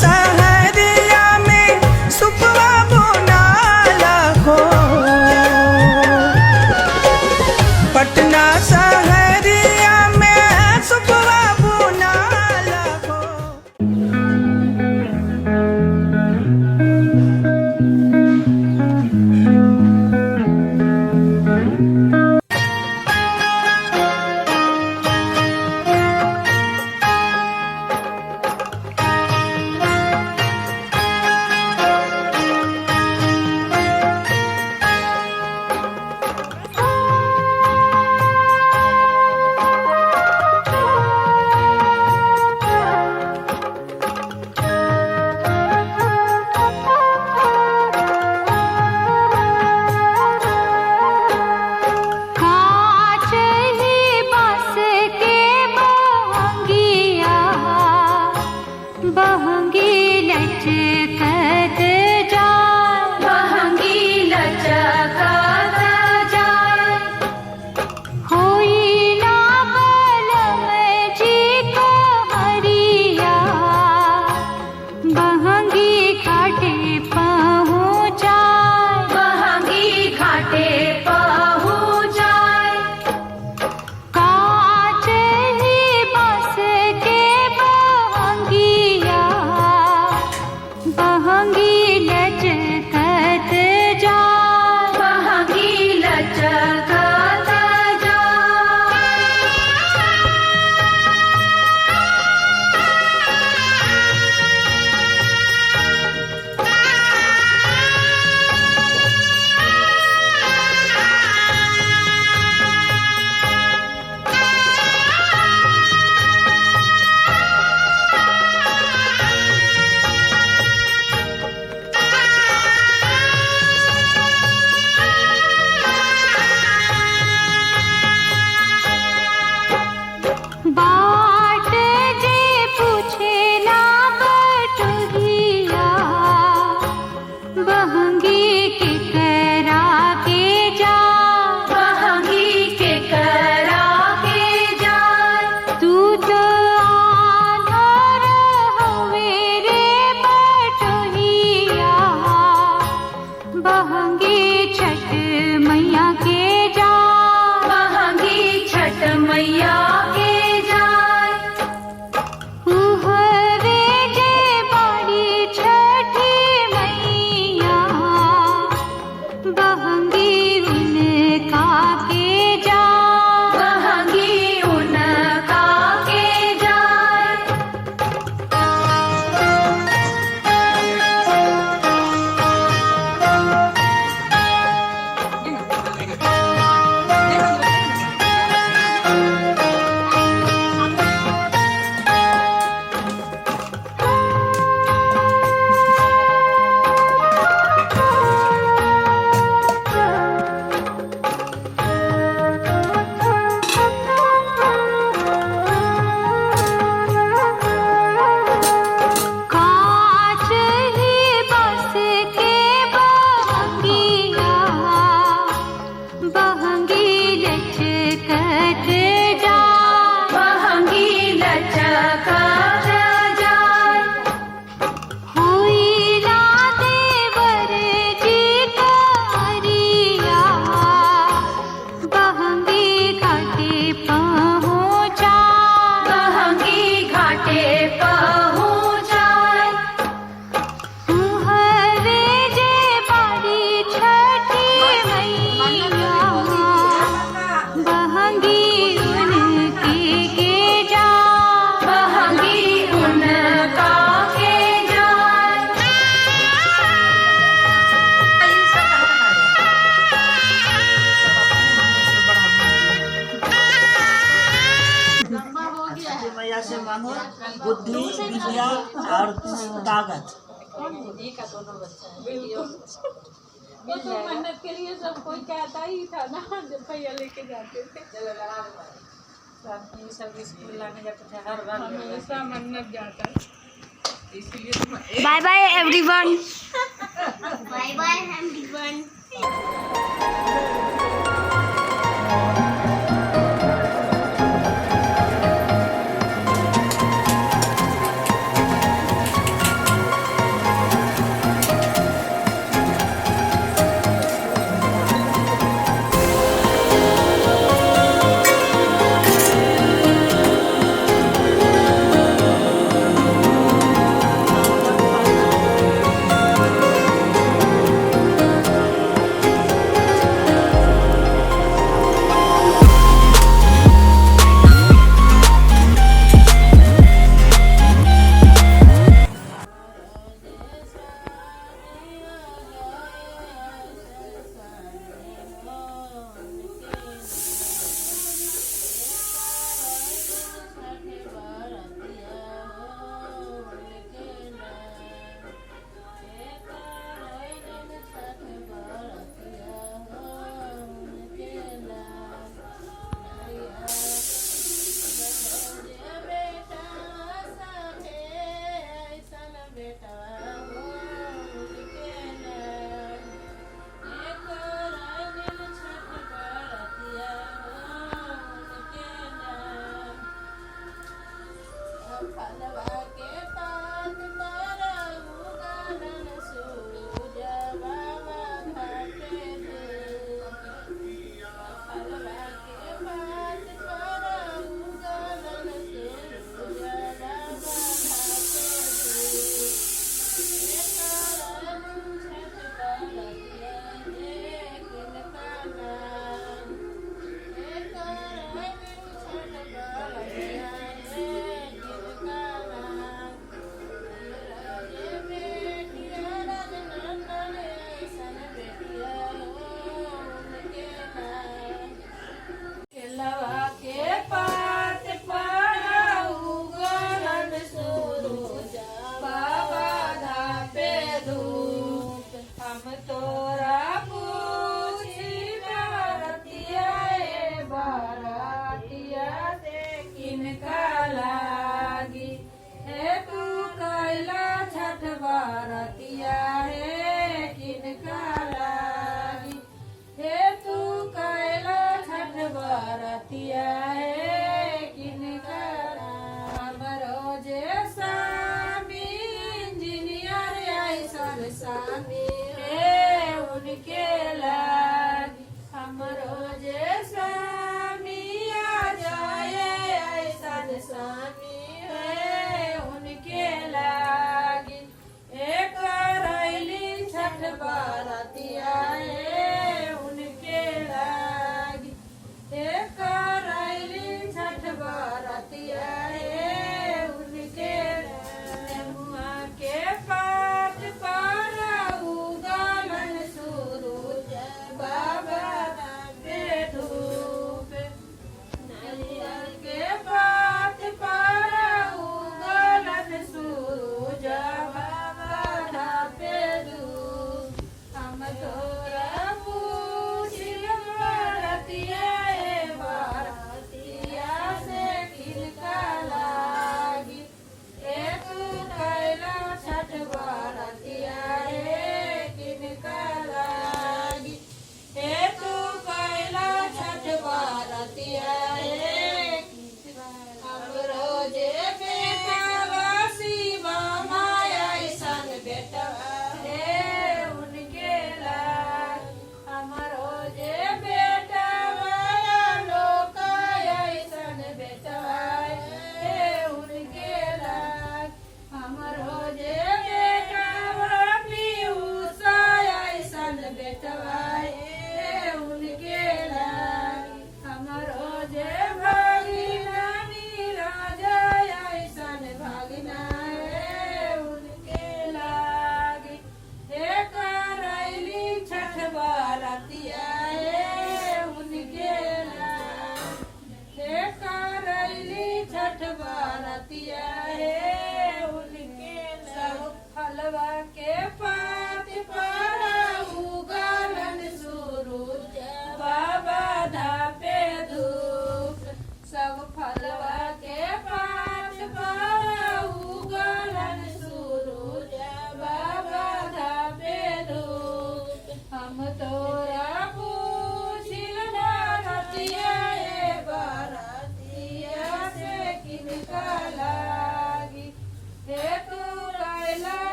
सहरिया में सुपवा बुनाला हो। पटना सहरिया में सुपवा बुनाला हो। बुद्धि, विद्या और ताकत। मन्नत के लिए सब कोई कहता ही था ना, जब भैया लेके जाते थे सब स्कूल लाने जाते थे, हर बार हमेशा मन्नत जाता है, इसलिए bye bye everyone. Bye bye everyone.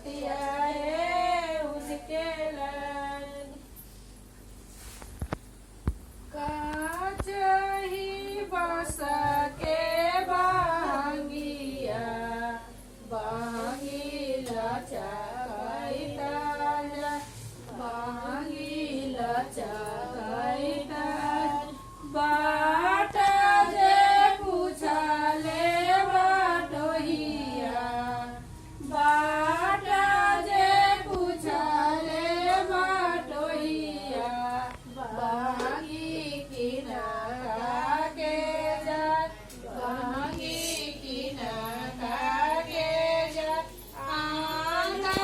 बतियाए उसके लन काच ही बस के बांगिया बांगिला चाइता बांगिला चाइता बाट जे पूछले बाटोहिया बाट जे पूछले बाटोहिया बांगी किना के जा बांगी किना के जा आंगन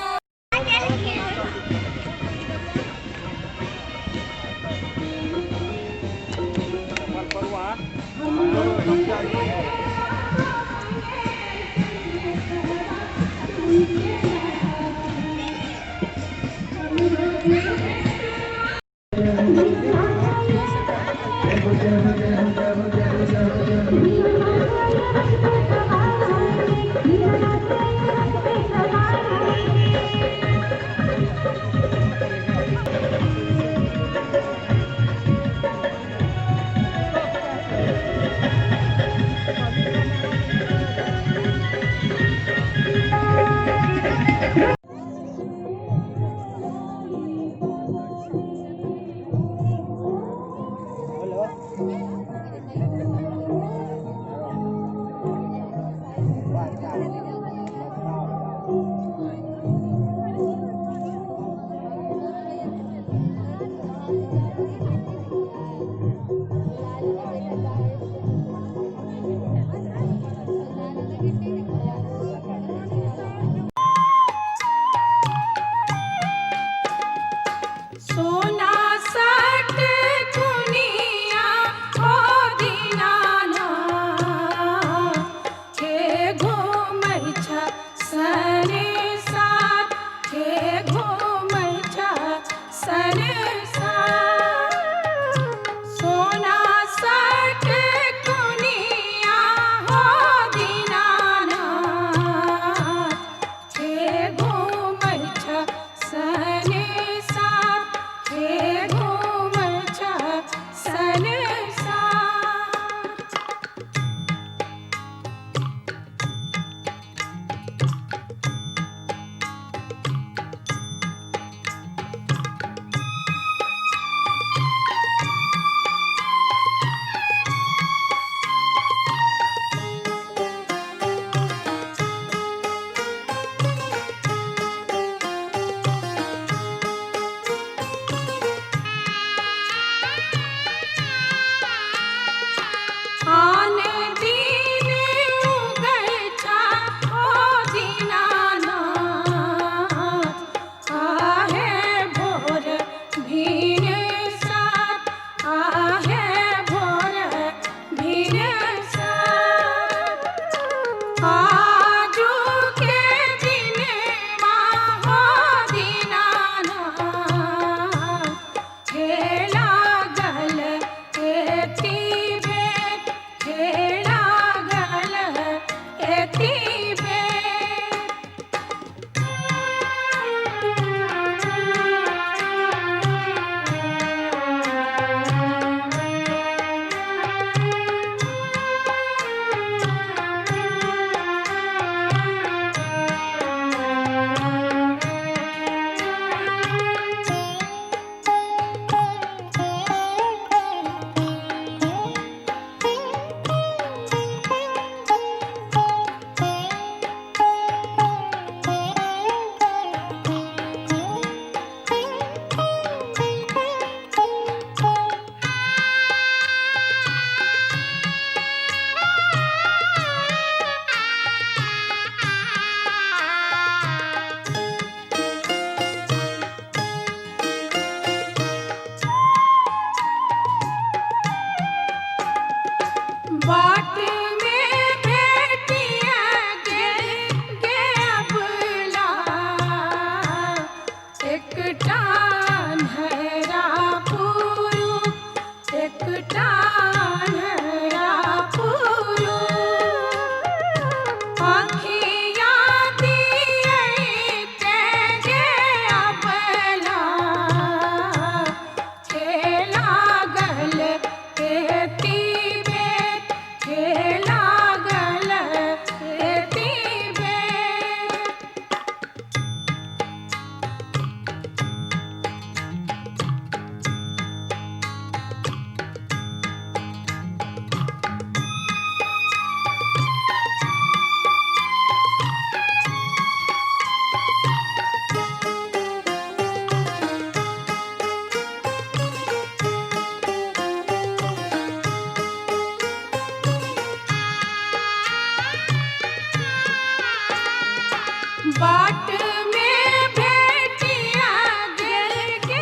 बाट में भेटिया दिल के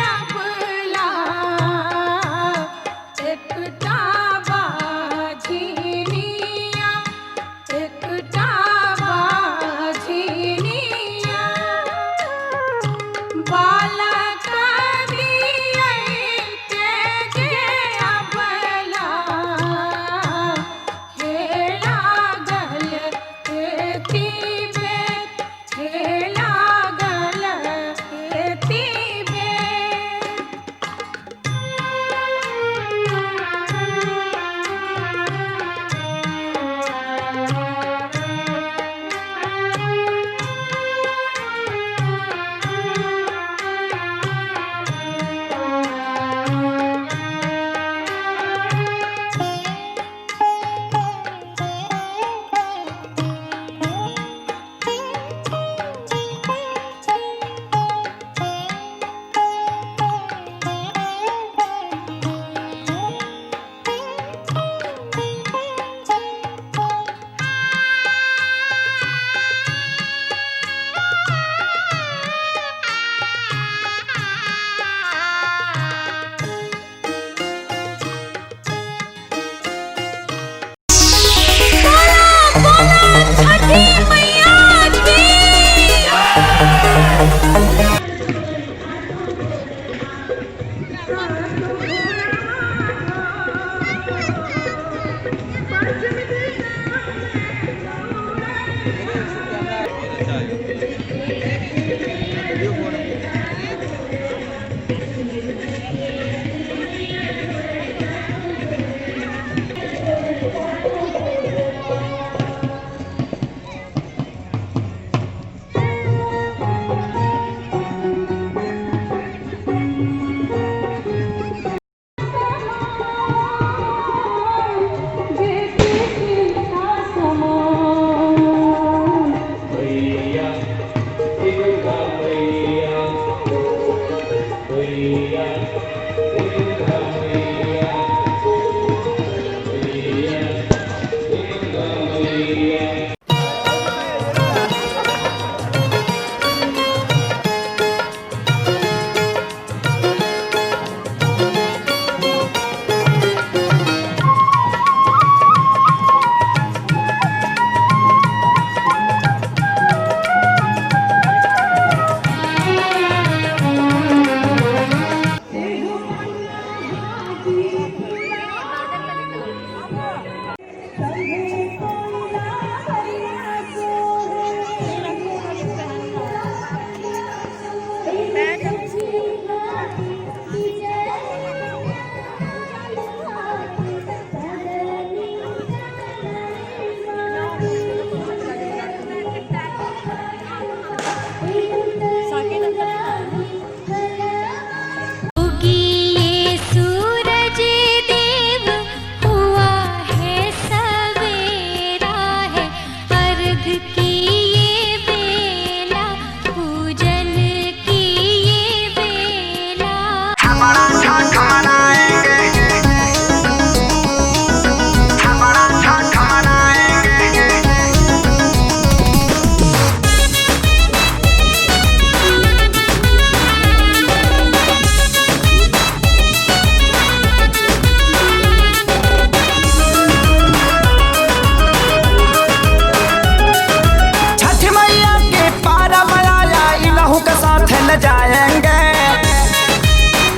अबला एकटा बाझिनिया एकटा बाझिनिया बालक दिए के जे अबला खेला गल एती बेर खेला गल एती बेर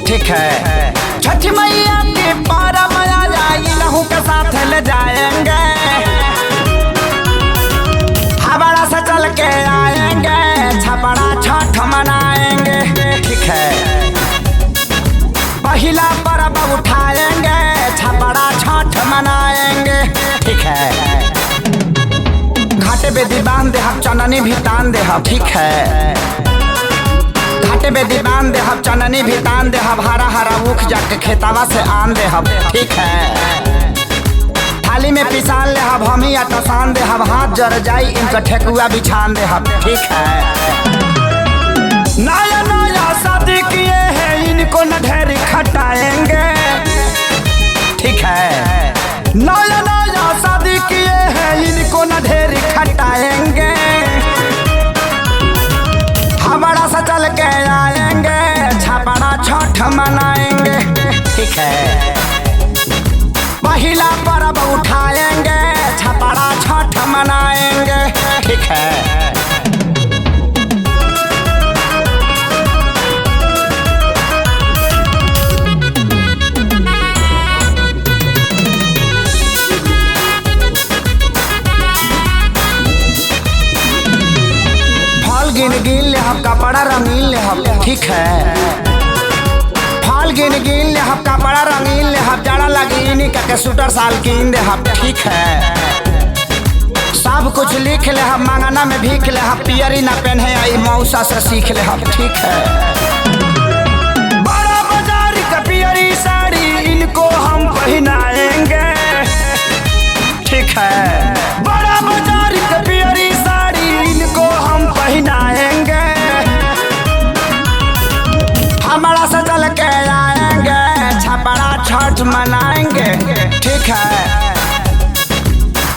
ठीक है। छठ मैया के पारा मया जाई लहू के साथ ले जाएंगे, हावड़ा से चल के आएंगे, छपड़ा छठ मनाएंगे। ठीक है। पहिला पर्व उठाएंगे, छपड़ा छठ मनाएंगे। ठीक है। घाटे बेदी बांध दे हम, चननी भी तान दे हम। ठीक है। घाटे बेदी बांध दे हम, चननी भी तान दे हम, हरा हरा उख जाके खेतावा से आन दे हम। ठीक है। थाली में पिसान ले हम, हम ही आटा सान दे हम, हाथ जर जाई इनका ठेकुआ बिछान दे हम। ठीक है। नया नया शादी किए हैं, इनको न ढेरी खटाएंगे। ठीक है। नया नया शादी किए हैं, इनको न ढेरी खटाएंगे। मनाएंगे, ठीक है। पहिला पर्व उठाएंगे, छपड़ा छठ मनाएंगे, ठीक है। गिन गिन ले हम कपड़ा रंगीन ले हम, ठीक है। फल गिन गिन ले हम कपड़ा रंगीन ले हम, जाड़ा लगी के स्वेटर साल कीन दे हम, ठीक है। सब कुछ लिख ले हम, मांगना में भीख ले हम, पियरी ना पहने आई मौसा से सीख ले हम, ठीक है। बड़ा बाजार का पियरी साड़ी इनको हम पहनाएंगे, ठीक है। बड़ा बाजार का पियरी साड़ी इनको हम पहनाएंगे, हमारा से चल के आएंगे, छपड़ा छठ मनाएंगे, ठीक है।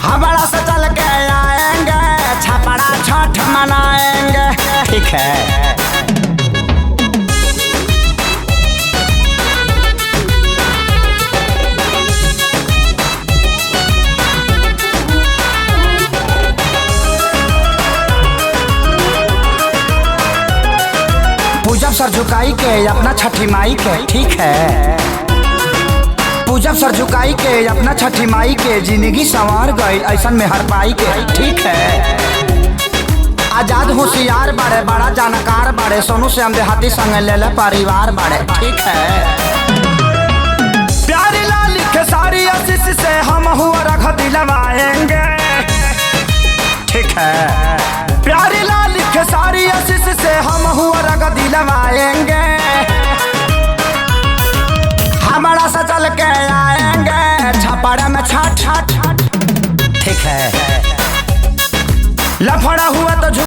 हमारा से चल के आएंगे, छपड़ा छठ मनाएंगे, ठीक है। पूजब सर झुकाई के अपना छठी माई के, ठीक है। पूजब सर झुकाई के अपना छठी माई के, जिंदगी संवार गई ऐसन में हर पाई के, ठीक है। आजाद होशियार बड़े, बड़ा जानकार बड़े, सोनू से हम देहाती संग ले ले परिवार बड़े, ठीक है। प्यारी लाल के सारी आशीष से हम हुआ रख दिलवाएंगे, ठीक है। प्यारी लाल के सारी आशीष से हम हुआ रख दिलवाएंगे, हमारा से चल के आएंगे, छपड़ा में छठ छठ, ठीक है। लफड़ा हुआ तो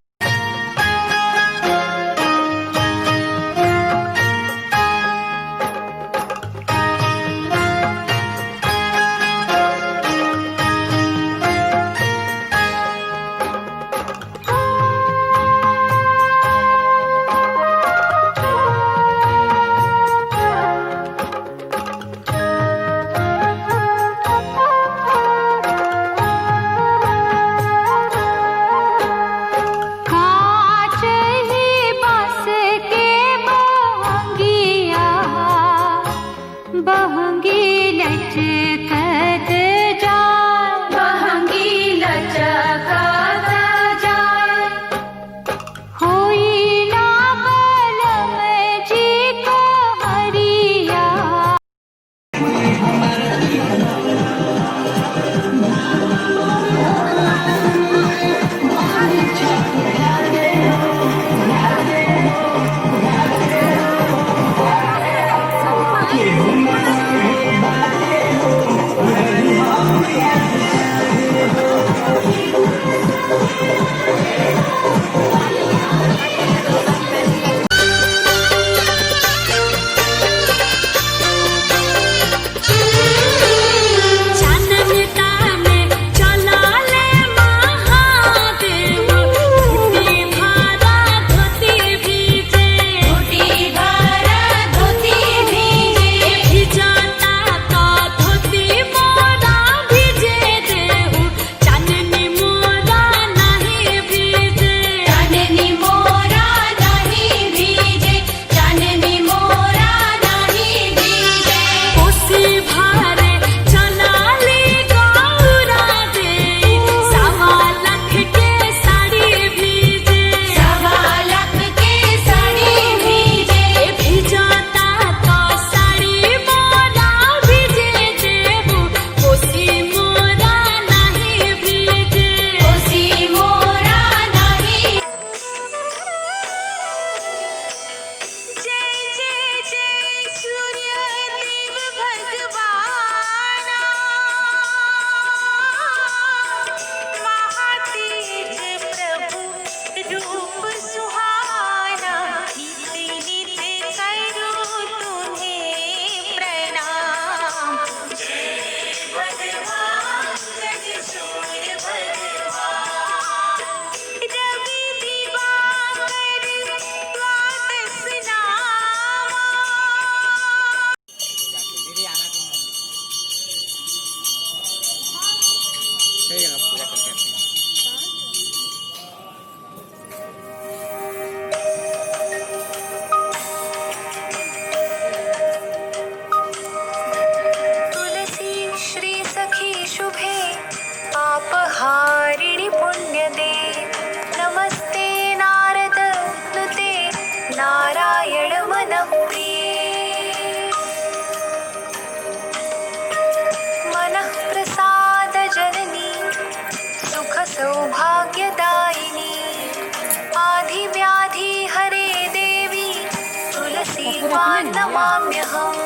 त्वां नमाम्यहम्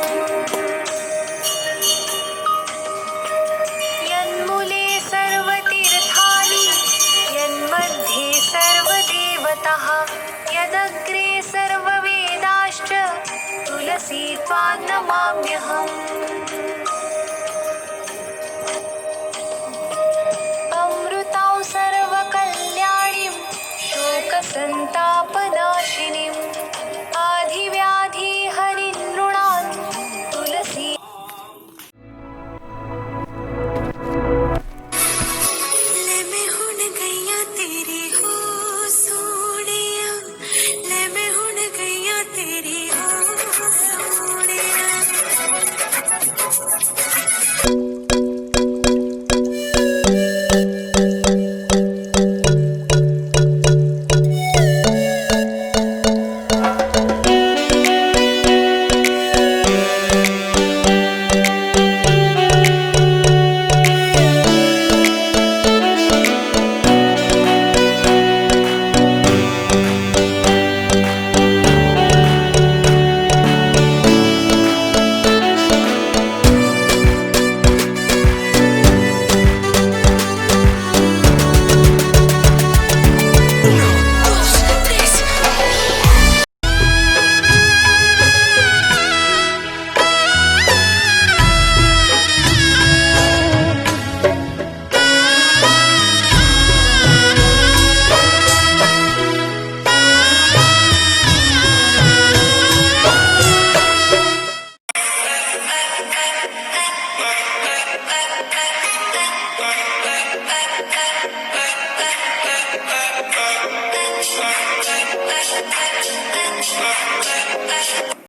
यन्मूले सर्वतीर्थानि यन्मध्ये सर्वदेवताः यदग्रे सर्ववेदाश्च तुलसी त्वां नमाम्यहम् अमृतां सर्वकल्याणीं शोकसन्तापनाशिनीम् आधिव्याधिहरिनृणां तुलसी ले मैं हुण गईया तेरी हो सोहणिया ले मैं हुण गईया तेरी हो सोहणिया Thank you.